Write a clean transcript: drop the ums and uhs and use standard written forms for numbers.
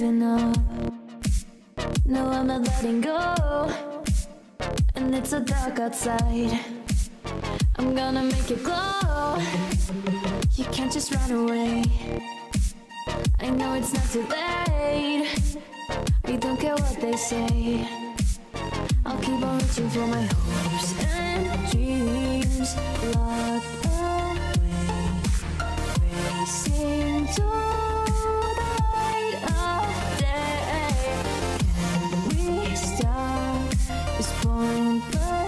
giving up. No, I'm not letting go. And it's so dark outside. I'm gonna make it glow. You can't just run away. I know it's not too late. I don't care what they say. I'll keep on reaching for my hopes and dreams locked away, racing to the light of day. Can we stop this pointless